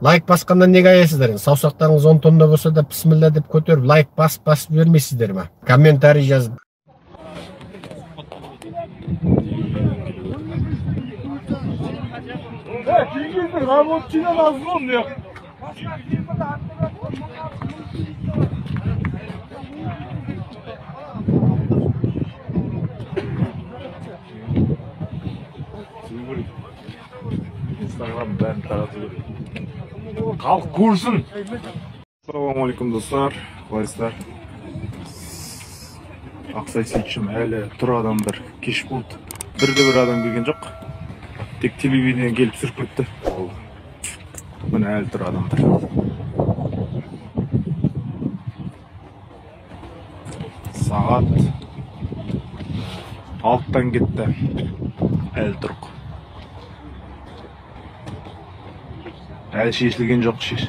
Лайк басқандан неге аясыздар? Саусақтарыңыз 10 тонна болса да бисмилла деп көтеріп, лайк басып бермейсіздер ме? Комментарий жазып. Instagram бәрін тарату керек. Халық көрсін. Ассалаумағалейкум достар, қалайсыздар? Ақсай сөйтшім әлі тұр адамдар. Кеш болды. Бір адам келген жоқ. Тек телевидениеден келіп түсіріп кетті. Міне әлі тұр адамдар. Сағат 6-тан кетті. Әлі тұрық. Әлі шешілген жоқ шеш.